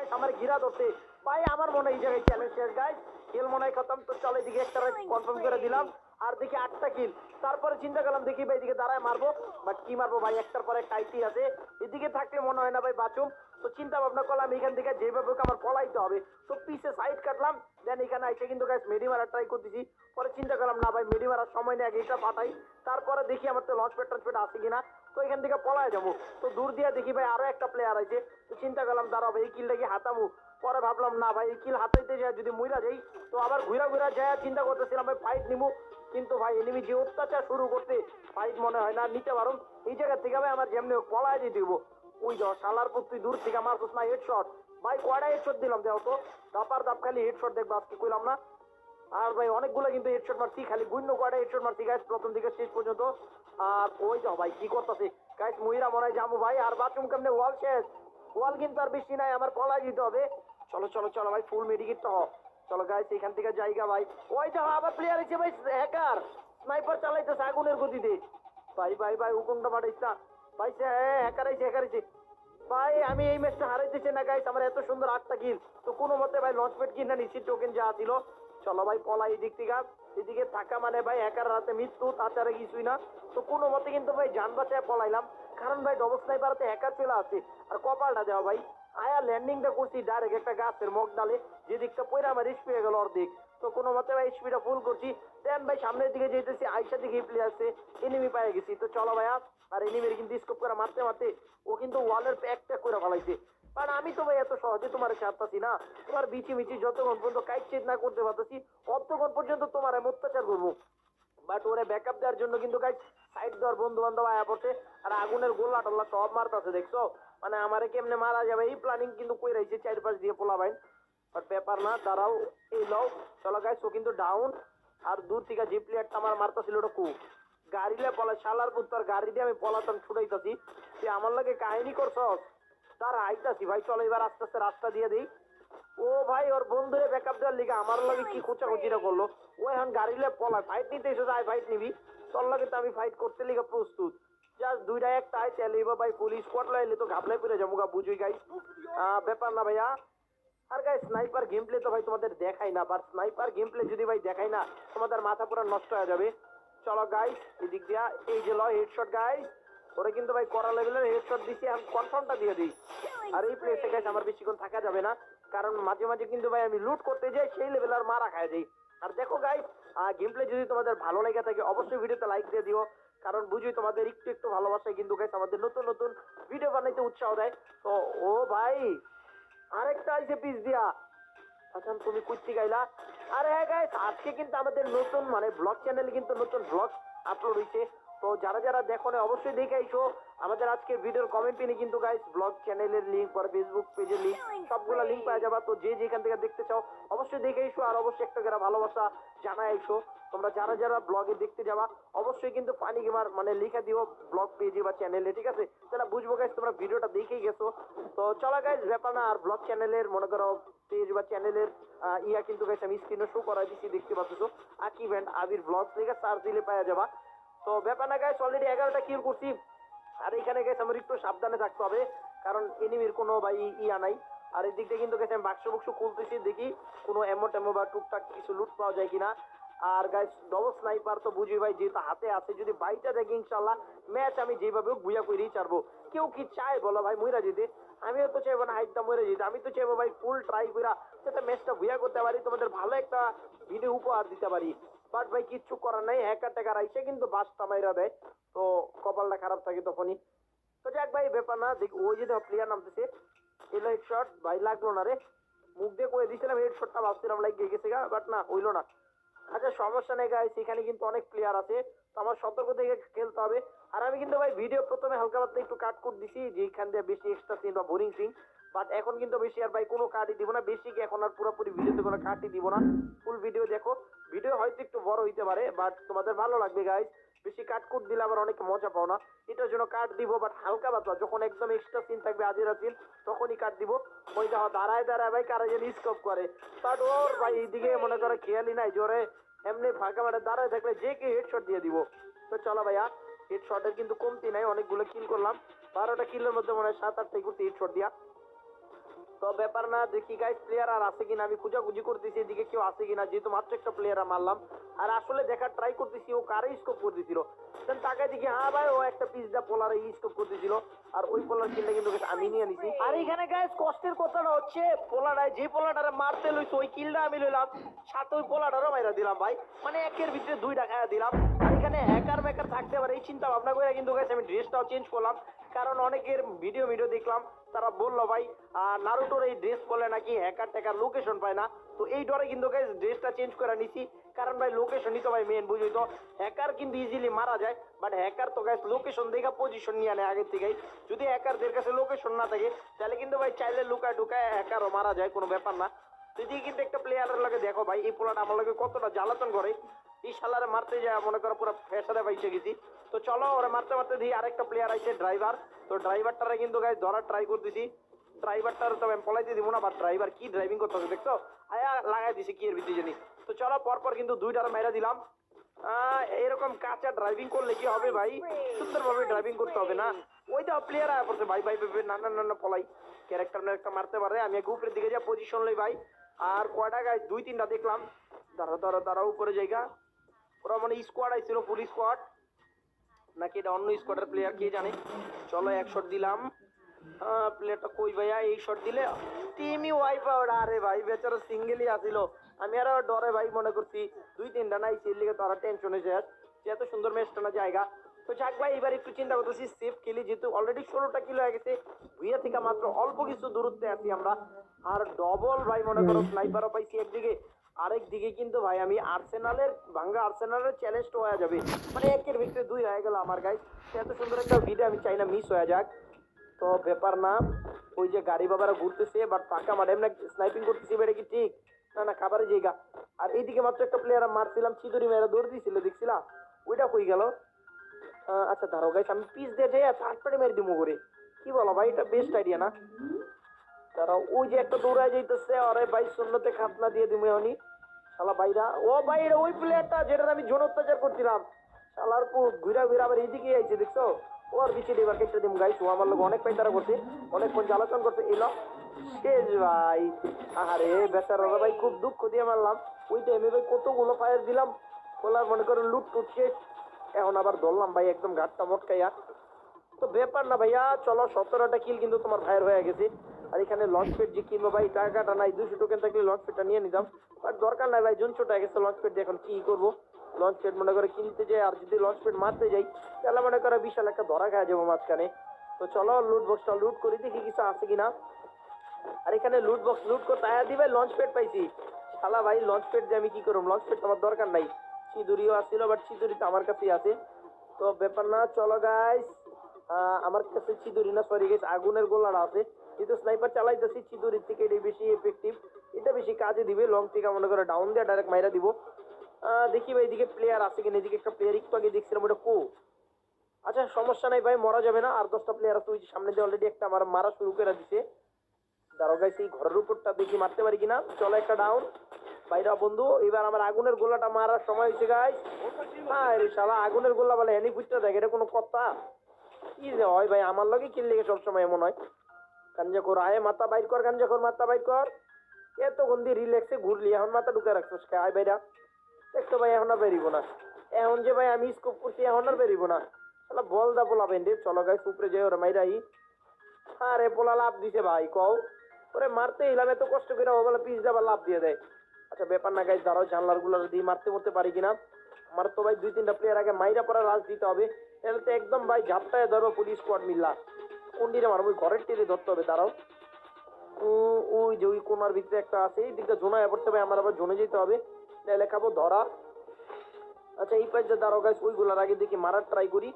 Guys আমার ঘিরা ধরতে। ভাই আমার মনে হয় এই জায়গায় চ্যালেঞ্জ শেষ গাইস, খেল মনে হয় খতম। তো চলো এদিকে একটা কনফার্ম করে দিলাম, আর দেখি 8টা কিল। তারপরে চিন্তা করলাম দেখি ভাই এদিকে দাঁড়ায় মারবো, বাট কি মারবো ভাই, একটার পর একটা আইটি আছে, এদিকে থাকলে মনে হয় না ভাই বাঁচুম। তো চিন্তা ভাবনা করলাম এখান থেকে যেভাবে হোক আমার পলাইতে হবে। তো পিছে সাইড কাটলাম, দেন এখানে এসে কিন্তু গাইস মেডি মারা ট্রাই করতেছি। পরে চিন্তা করলাম না ভাই মেডি মারার সময় নেই, আগে এটা পাঠাই, তারপরে দেখি আমার তো লঞ্চ প্যাড টঞ্চ প্যাড আছে কিনা। তো এখান থেকে পলায় যাবো। তো দূর দিয়ে দেখি ভাই আরো একটা প্লেয়ার আছে। তো চিন্তা করলাম দাঁড়াও ভাই এই কিলটা কি হাতামু। পরে ভাবলাম না ভাই এই কিল হাতাইতে যায় যদি মইরা যাই, তো আবার ঘুরা ঘুরা যায় চিন্তা করতেছিলাম ভাই ফাইট নিবো। কিন্তু ভাই এনিমি যে অত্যাচার শুরু করতে, ফাইট মনে হয় না নিতে পারো। এই জায়গা থেকে ভাই আমার যেমনি হোক পলায় দিয়ে দিব। ওই যাও শালার পুত, তুই দূর থেকে মারছিস না হেডশট। ভাই কয়টা হেডশট দিলাম দেখো তো, দাপার দাপ খালি হেডশট দেখবো আজকে কইলাম না। আর ভাই অনেকগুলো কিন্তু হেডশট মারছি, খালি গুণ্য কয়টা হেডশট মারছি গাইস প্রথম থেকে শেষ পর্যন্ত। আর ওই যাও ভাই কি করতেছে গাইস, মহিলা মনে হয় জামু ভাই, আর বাথরুম কেমনে ওয়াল শেষ। ওয়াল কিন্তু আর বেশি নাই, আমার পলাই দিতে হবে। চলো চলো চলো ভাই ফুল মেডিকেট তো চলো গাইস এখান থেকে জায়গা ভাই। ওই যাও আবার প্লেয়ার এসে ভাই, হ্যাকার স্নাইপার চালাইতেছে আগুনের গতিতে। ভাই ভাই ভাই হুকুমটা পাঠাইছ না ভাই, সে হ্যাকার আইছে হ্যাকার আইছে। ভাই আমি এই ম্যাচটা হারাইতেছি না গাইস, আমার এত সুন্দর 8টা কিল। তো কোনো মতে ভাই লঞ্চ প্যাড কিনা নিশ্চিত টোকেন যা ছিল। চলো ভাই পলাই এদিক থেকে, এদিকে থাকা মানে ভাই একার রাতে মৃত্যু, তাছাড়া কিছুই না। তো কোনো মতে কিন্তু ভাই যান বাঁচায় পলাইলাম, কারণ ভাই ডবল স্নাইপারতে হ্যাকার চলে আসছে। আর কপালটা দেওয়া ভাই, আয়া ল্যান্ডিংটা করছি ডাইরেক্ট একটা গাছের মগ ডালে, যে দিকটা পয়রা আমার স্পি হয়ে গেল অর্ধেক। তো কোনো মতে ভাই স্পিডটা ফুল করছি, দেন ভাই সামনের দিকে যেতেছি, আইসা দিকে প্লেয়ার আছে, এনিমি পাই গেছি। তো চলো ভাইয়া, আর এনিমির কিন্তু স্কোপ করে মারতে মারতে ও কিন্তু ওয়ালের প্যাক ট্যাক করে ফেলাইছে। কারণ আমি তো ভাই এত সহজে তোমার ছাড়তাছি না, তোমার বিচি মিচি যতক্ষণ পর্যন্ত কাইট চেট না করতে পারতেছি ততক্ষণ পর্যন্ত তোমার আমি অত্যাচার করবো। বাট ওরে ব্যাকআপ দেওয়ার জন্য কিন্তু গাইস সাইড দেওয়ার বন্ধু বান্ধব আয়া পড়ছে, আর আগুনের গোল্লা টোল্লা সব মারতেছে দেখছো। মানে আমারে কেমনে মারা যাবে এই প্ল্যানিং কিন্তু কই রয়েছে চারপাশ দিয়ে পোলা ভাই। বাট ব্যাপার না, দাঁড়াও এই লও। চলো গাইস ও কিন্তু ডাউন। আর দূর থেকে যে প্লেয়ারটা আমার মারতেছিল ওটা কু গাড়িলে পলা, শালার পুত্তর গাড়ি দিয়ে আমি পলাতাম ছুটাইতাছি, তুই আমার লাগে কাহিনী করছস। তার আইতাছি ভাই, চলো এবার আস্তে আস্তে রাস্তা দিয়ে দিই। ও ভাই ওর বন্ধুরে ব্যাকআপ দেওয়ার লিগে আমার লাগে কি খোঁচাখুচিটা করলো। ও এখন গাড়ি লে পলায়, ফাইট নিতে এসে যায়, ফাইট নিবি তোর লাগে তো আমি ফাইট করতে লিগে প্রস্তুত। জাস্ট দুইটা একটা আয় তেল ভাই, পুলিশ স্কোয়াড লাইলে তো ঘাবলাই পড়ে যাবো গা, বুঝুই গাই। ব্যাপার না ভাইয়া। আর গাই স্নাইপার গেম প্লে তো ভাই তোমাদের দেখাই না, বাট স্নাইপার গেম প্লে যদি ভাই দেখাই না তোমাদের মাথা পুরো নষ্ট হয়ে যাবে। চলো গাইস এদিক দিয়া এই যে লয় হেডশট গাইস, ওরা কিন্তু ভাই করা লেভেলের হেডশট দিছি, আমি কনফার্মটা দিয়ে দিই। আর এই প্লেসে গাইস আমার বেশিক্ষণ থাকা যাবে না, কারণ মাঝে মাঝে কিন্তু ভাই আমি লুট করতে যাই, সেই লেভেল আর মারা খায় যাই। আর দেখো গাইস গেম প্লে যদি তোমাদের ভালো লেগে থাকে অবশ্যই ভিডিওতে লাইক দিয়ে দিও, কারণ বুঝি তোমাদের একটু একটু ভালোবাসায় কিন্তু গাইস আমাদের নতুন নতুন ভিডিও বানাইতে উৎসাহ দেয়। তো ও ভাই আরেকটা আইছে পিস দিয়া। আচ্ছা তুমি কুচ্ছি গাইলা। আরে হ্যাঁ গাইস আজকে কিন্তু আমাদের নতুন মানে ব্লগ চ্যানেলে কিন্তু নতুন ব্লগ আপলোড হয়েছে। তো যারা যারা দেখো না অবশ্যই দেখে আইসো। আমাদের আজকের ভিডিওর কমেন্ট পিনে কিন্তু গাইস ব্লগ চ্যানেলের লিংক, পরে ফেসবুক পেজের লিংক, সবগুলা লিংক পাওয়া যাবা। তো যে যেখান থেকে দেখতে চাও অবশ্যই দেখে আইসো, আর অবশ্যই একটা করে ভালোবাসা জানাই আইসো। তোমরা যারা যারা ব্লগে দেখতে যাবা অবশ্যই কিন্তু ফানি গেমার মানে লিখে দিও ব্লগ পেজে বা চ্যানেলে, ঠিক আছে? তাহলে বুঝবো গাইস তোমরা ভিডিওটা দেখেই গেছো। তো চলো গাইস ব্যাপার না, আর ব্লগ চ্যানেলের মনে করো পেজ বা চ্যানেলের ইয়া কিন্তু গাইস আমি স্ক্রিনে শো করাই দিচ্ছি, দেখতে পাচ্ছ আকিব এন্ড আবির ব্লগস লিখে সার্চ দিলে পাওয়া যাবা। তো ব্যাপার না গাইস অলরেডি 11টা কিল করছি। আর এখানে গাইস আমার একটু সাবধানে থাকতে হবে, কারণ এনিমির কোনো ভাই ইয়া নাই। আর এই দিক দিয়ে কিন্তু গাইস আমি বাক্স বক্স খুলতেছি, দেখি কোনো এমো টেমো বা টুকটাক কিছু লুট পাওয়া যায় কিনা। আর গাইস ডবল স্নাইপার তো বুঝি ভাই যেহেতু হাতে আছে, যদি বাইটা দেখি ইনশাল্লাহ ম্যাচ আমি যেভাবে বুয়া করেই ছাড়বো। কেউ কি চায় বলো ভাই মইরা যেতে? আমিও তো চাইবো না হাইটটা মরে যেতে, আমি তো চাইবো ভাই ফুল ট্রাই করা যাতে ম্যাচটা বুয়া করতে পারি, তোমাদের ভালো একটা ভিডিও উপহার দিতে পারি। বাট ভাই কিচ্ছু করার নাই, হ্যাকার ট্যাকার আইসে কিন্তু বাসটা মাইরা দেয়, তো কপালটা খারাপ থাকে তখনই। তো যাক ভাই ব্যাপার না, দেখ ওই যে প্লেয়ার নামতেছে, এলো হেডশট ভাই লাগলো না রে, মুখ দিয়ে কয়ে দিয়েছিলাম হেডশটটা, ভাবছিলাম লাইক গেছে গা, বাট না হইলো না। আচ্ছা সমস্যা নেই গাইস, এখানে কিন্তু অনেক প্লেয়ার আছে, তো আমার সতর্ক থেকে খেলতে হবে। আর আমি কিন্তু ভাই ভিডিও প্রথমে হালকা পাতলা একটু কাট করে দিছি, যেখান দিয়ে বেশি এক্সট্রা সিন বা বোরিং সিন। বাট এখন কিন্তু বেশি আর ভাই কোনো কাটই দিব না, বেশি কি এখন আর পুরোপুরি ভিডিওতে কোনো কাটই দিব না। ফুল ভিডিও দেখো, ভিডিও হয়তো একটু বড় হইতে পারে বাট তোমাদের ভালো লাগবে গাইস। বেশি কাট কুট দিলে আবার অনেক মজা পাও না, এটার জন্য কাট দিব। বাট হালকা পাতলা যখন একদম এক্সট্রা সিন থাকবে আজিরা সিন, তখনই কাট দিব। ওই দেখো দাঁড়ায় দাঁড়ায় ভাই কারা যেন স্কোপ করে, বাট ওর ভাই এইদিকে মনে করো খেয়ালই নাই জোরে, এমনি ফাঁকা মাঠে দাঁড়ায় থাকলে যে কে হেডশট দিয়ে দিব। তো চলো ভাইয়া, হেডশটের কিন্তু কমতি নাই, অনেকগুলো কিল করলাম, 12টা কিলের মধ্যে মনে হয় 7-8টাই করছি হেডশট দিয়া। তো ব্যাপার না, দেখি গাইস প্লেয়ার আর আছে কিনা, আমি খুঁজাখুঁজি করতেছি এদিকে কেউ আছে কিনা, যেহেতু মাত্র একটা প্লেয়ার মারলাম। আর আসলে দেখার ট্রাই করতেছি ও কারে স্কোপ করতেছিল, দেন তাকায় দেখি হ্যাঁ ভাই ও একটা পিস দা পোলারে স্কোপ করতেছিল। আর ওই পোলার কিলটা কিন্তু guys আমি নিয়ে নিছি। আর এখানে গাইস কষ্টের কথাটা হচ্ছে পোলাটায় যে পোলাটারে মারতে লইছে ওই কিলটা আমি লইলাম, সাথে ওই পোলাটারও মাইরা দিলাম ভাই, মানে একের ভিতরে দুইটা খায়া দিলাম। আর এখানে হ্যাকার ম্যাকার থাকতে পারে এই চিন্তা ভাবনা করে কিন্তু গাইস আমি ড্রেসটাও চেঞ্জ করলাম, কারণ অনেকের ভিডিও দেখলাম তারা বললো ভাই নারুটোর এই ড্রেস পরলে নাকি হ্যাকার ট্যাকার লোকেশন পায় না। তো এই ডরে কিন্তু গাইস ড্রেসটা চেঞ্জ করে নিছি, কারণ ভাই লোকেশনই তো ভাই মেন, বুঝলি তো। হ্যাকার কিন্তু ইজিলি মারা যায়, বাট হ্যাকার তো গাইস লোকেশন দেখে পজিশন নিয়ে নেয় আগের থেকেই। যদি হ্যাকারদের কাছে লোকেশন না থাকে তাহলে কিন্তু ভাই চাইলে লুকায় ঢুকায় হ্যাকারও মারা যায়, কোনো ব্যাপার না। তুই কিন্তু একটা প্লেয়ারের লাগে দেখো ভাই এই পোলাটা আমার লাগে কতটা জ্বালাতন করে, এই শালারে মারতে যায় মনে করো পুরো ফেসারে পাইছে গেছি। তো চলো ওরা মারতে মারতে দিই আরেকটা প্লেয়ার আছে ড্রাইভার, তো ড্রাইভারটারে কিন্তু গাইস ধরার ট্রাই করতেছি। ড্রাইভারটার তো আমি পলাইতে দিব না, বাট ড্রাইভার কি ড্রাইভিং করতেছে দেখছো, আয়া লাগাই দিছে কি এর ভিতরে জানি। তো চলো পরপর কিন্তু দুইটার মাইরা দিলাম। এরকম কাঁচা ড্রাইভিং করলে কি হবে ভাই, সুন্দরভাবে ড্রাইভিং করতে হবে না। ওই তো প্লেয়ার আয়া পড়ছে ভাই ভাই ভাই, না না না না পলাই, ক্যারেক্টার মারতে পারে। আমি গ্রুপের দিকে যা পজিশন লই ভাই, আর কয়টা গাইস দুই তিনটা দেখলাম, দাঁড়াও উপরে জায়গা। ওরা মানে স্কোয়াড আইছিল, ফুল স্কোয়াড নাকি এটা অন্য স্কোয়াডের প্লেয়ার কে জানে। চলো এক শট দিলাম, প্লেয়ারটা কই ভাইয়া, এই শট দিলে টিমই ওয়াইপ আউট। আরে ভাই বেচারা সিঙ্গেলই আসিল, আমি আরো ডরে ভাই মনে করছি দুই তিনটা নাই সেই লিগে তারা টেনশন হয়ে যায়, যে এত সুন্দর ম্যাচটা না জায়গা। তো যাক ভাই এবার একটু চিন্তা করতেছি সেফ খেলি, যেহেতু অলরেডি 16টা কিলো হয়ে গেছে, ভুইয়া থেকে মাত্র অল্প কিছু দূরত্বে আছি আমরা। আর ডবল ভাই মনে করো স্নাইপারও পাইছি একদিকে, আরেক দিকে কিন্তু ভাই আমি ভাঙ্গা আর্সেনালের চ্যালেঞ্জটা হয়ে যাবে, মানে একের ভিতরে দুই হয়ে গেল আমার গাইস। এত সুন্দর একটা ভিডিও আমি চাই না মিস হয়ে যাক। তো ব্যাপার না, ওই যে গাড়ি বাবারা ঘুরতেছে বাট ফাঁকা মাঠে এমনি স্নাইপিং করতেছি, এটা কি ঠিক না? না খাবারের জায়গা। আর এইদিকে মাত্র একটা প্লেয়ার মারছিলাম, চিদুরি মেয়েরা দৌড় দিয়েছিল দেখছিলা, ওইটা কই গেল? আচ্ছা দাঁড়াও গাইস, আমি পিস দিয়ে যাই আর থার্ড পার্টি মেরে দিবো করে, কি বলো ভাই, এটা বেস্ট আইডিয়া না? দাঁড়াও ওই যে একটা দৌড়ায় যাইতেছে, আরে ভাই শূন্যতে খাতনা দিয়ে দিবো এখনই। শালা বাইরা, ও বাইরে ওই প্লেয়ারটা যেটা আমি জোন অত্যাচার করছিলাম, শালার ঘুরা আবার এইদিকে আইছে দেখছো, ওর বিচে এবার কেটে দিম গাইস। ও আমার লোক অনেক পাইতারা করছে, অনেকক্ষণ জ্বালাতন করছে, এলো শেষ ভাই। আরে বেচারা ভাই খুব দুঃখ দিয়ে মারলাম, ওই টাইমে ভাই কতগুলো ফায়ার দিলাম, ওলার মনে করো লুট টুট শেষ। এখন আবার ধরলাম ভাই একদম ঘাটটা মটকাইয়া। তো ব্যাপার না ভাইয়া, চলো 17টা কিল কিন্তু তোমার ভাইয়ের হয়ে গেছে। আর এখানে লঞ্চ প্যাড যে কিনবো ভাই, টাকাটা নাই, 200 টোকেন থাকলে লঞ্চ প্যাডটা নিয়ে নিতাম, বাট দরকার নাই ভাই, জুন ছোট হয়ে গেছে লঞ্চ প্যাড দিয়ে এখন কি করবো। লঞ্চ প্যাড মনে করে কিনতে যাই, আর যদি লঞ্চ প্যাড মারতে যাই তাহলে মনে করো বিশাল একটা ধরা খাওয়া যাবো মাঝখানে। তো চলো লুট বক্সটা লুট করি, দেখি কিছু আছে কিনা। আর এখানে লুট বক্স লুট করতে আয়া দিবে, লঞ্চ প্যাড পাইছি। শালা ভাই লঞ্চ প্যাড দিয়ে আমি কি করবো, লঞ্চ প্যাড আমার দরকার নাই। সিঁদুরিও আসছিল, বাট সিঁদুরি তো আমার কাছেই আছে। তো ব্যাপার না, চলো গাইস, আমার কাছে চিদুরি না, সরি গাইস, আগুনের গোলাটা আছে। যেহেতু স্নাইপার চালাইতেছি, চিদুরির থেকে এটা বেশি এফেক্টিভ, এটা বেশি কাজে দিবে। লং থেকে মনে করে ডাউন দিয়ে ডাইরেক্ট মাইরা দিব। দেখি ভাই এদিকে প্লেয়ার আছে কিনা, এদিকে একটা প্লেয়ার একটু আগে দেখছিলাম, ওটা কো। আচ্ছা সমস্যা নাই ভাই, মরা যাবে না, আর 10টা প্লেয়ার আছে, ওই যে সামনে দিয়ে অলরেডি একটা আমার মারা শুরু করে দিছে। দাঁড়াও গাইস, এই ঘরের উপরটা দেখি মারতে পারি কিনা। চলো একটা ডাউন বাইরা বন্ধু, এবার আমার আগুনের গোলাটা মারার সময় হয়েছে গাইস। আরে শালা আগুনের গোলা বলে এনি ফুটতে থাকে, এটা কোনো কথা? কি যে হয় ভাই, আমার লগে কিল লেগে সবসময় এমন হয়। গাঞ্জাখোর আয় মাথা বাইর কর, গাঞ্জাখোর মাথা বাইর কর, এত গন্দি রিল্যাক্সে ঘুরলি, এখন মাথা ঢুকে রাখছিস কে? আয় বাইরা, দেখতো ভাই এখন আর বেরিব না, এখন যে ভাই আমি স্কোপ করছি এখন আর বেরিব না। শালা বল দা পোলা বেন্ডে, চলো গাইস উপরে যাই, ওরা মাইরাই। আরে পোলা লাভ দিছে ভাই, কও ওরে মারতে এলাম এত কষ্ট করে, ও বলে পিস আবার লাভ দিয়ে দেয়। আচ্ছা ব্যাপার না গাইস, দাঁড়াও জানলার গুলো দিয়ে মারতে পারি কিনা। আমার তো ভাই 2-3টা প্লেয়ার আগে মাইরা পরে রাজ দিতে হবে, তাহলে তো একদম ভাই ঝাপটায় ধরবো পুলিশ স্কোয়াড মিল্লা। কোন দিনে মারবো, ওই ঘরের টেরে ধরতে হবে, দাঁড়াও। ওই যে ওই কোনার ভিতরে একটা আছে, এই দিকটা জোনা পড়তে হবে, আমার আবার জোনে যেতে হবে, নাহলে খাবো ধরা। আচ্ছা এই পাশে দাঁড়াও গাইস, ওইগুলার আগে দেখি মারার ট্রাই করি।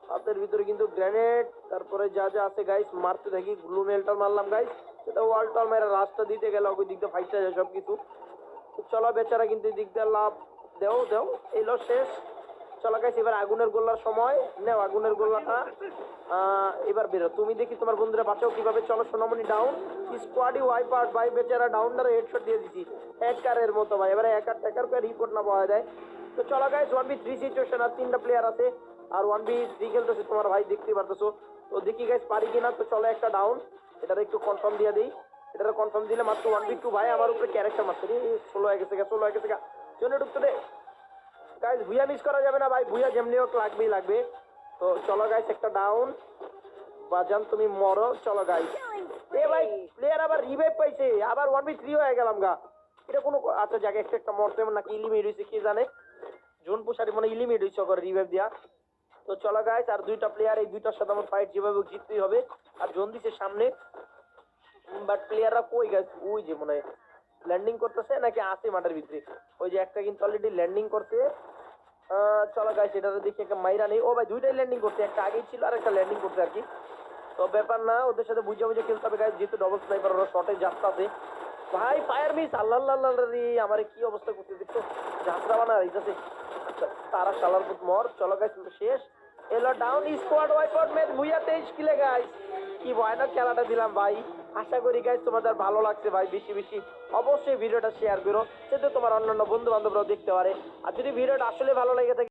হাতের ভিতরে কিন্তু গ্রেনেড, তারপরে যা যা আছে গাইস মারতে থাকি। গ্লু মেলটা মারলাম গাইস, সেটা ওয়ালটাল মেরা রাস্তা দিতে গেল, ওই দিকটা ফাইটটা যায় সব কিছু। চলো বেচারা কিন্তু এই দিক দিয়ে লাভ দেও এলো শেষ। চলো গাইস এবার আগুনের গোল্লার সময়, নেও আগুনের গোল্লাটা, এবার বেরো তুমি, দেখি তোমার বন্ধুরা বাঁচাও কিভাবে। চলো সোনামণি ডাউন, স্কোয়াডই ওয়াইপ আউট ভাই, বেচারা ডাউনটারে হেডশট দিয়ে দিছি হ্যাকারের মতো ভাই, এবারে হ্যাকার ট্যাকার করে রিপোর্ট না পাওয়া যায়। তো চলো গাইস 1v3 সিচুয়েশন, আর 3টা প্লেয়ার আছে, আর 1v3 খেলতেছে তোমার ভাই, দেখতে পারতেছো। তো দেখি গাইস পারি কিনা। তো চলো একটা ডাউন, এটার একটু কনফার্ম দিয়ে দিই, এটা কনফার্ম দিলে মাত্র 1v2 ভাই আমার উপরে ক্যারেক্টার মারছে রে, স্লো হয়ে গেছে গা জন্য ঢুকতে দে গাইস। ভুইয়া মিস করা যাবে না ভাই, ভুইয়া যেমনি হোক লাগবে। তো চলো গাইস একটা ডাউন, বাজান তুমি মরো, চলো গাইস। এ ভাই প্লেয়ার আবার রিভাইভ পাইছে, আবার 1v3 হয়ে গেলাম গা। এটা কোনো আচ্ছা জায়গায় একটা মরতে নাকি ইলিমিট হয়েছে কি জানে, জোন পুষারি মনে ইলিমিট হয়েছে ওকে রিভাইভ দিয়া। তো চলো গাইস আর দুইটা প্লেয়ার, এই দুইটার সাথে আমার ফাইট যেভাবে হোক জিততেই হবে। আর জোন দিছে সামনে, বাট প্লেয়াররা কই গাইস, ওই যে মনে হয় ল্যান্ডিং করতেছে নাকি আসে মাঠের ভিতরে, ওই যে একটা কিন্তু অলরেডি ল্যান্ডিং করছে। চলো গাইস এটাতে দেখি একটা মাইরা নেই। ও ভাই দুইটাই ল্যান্ডিং করছে, একটা আগেই ছিল আর একটা ল্যান্ডিং করছে আর কি। তো ব্যাপার না, ওদের সাথে বুঝে খেলতে হবে গাইস, যেহেতু ডবল স্নাইপার ওরা শর্টে যাচ্ছে। ভাই ফায়ার মিস, আল্লাহ আল্লাহ রে আমার কি অবস্থা করতে দেখছো, ঝাঁসরা বানা হইতেছে। আচ্ছা তারা শালার পুত মর। চলো গাইস শেষ, এলো down, squad wipe out match, Bhuiya 23 কিলে গাইস। কি ভয়ানক খেলাটা দিলাম ভাই। আশা করি গাইস তোমাদের ভালো লাগছে ভাই, বেশি অবশ্যই ভিডিওটা শেয়ার করো, যাতে তোমার অন্যান্য বন্ধু বান্ধবরাও দেখতে পারে। আর যদি ভিডিওটা আসলে ভালো লেগে থাকে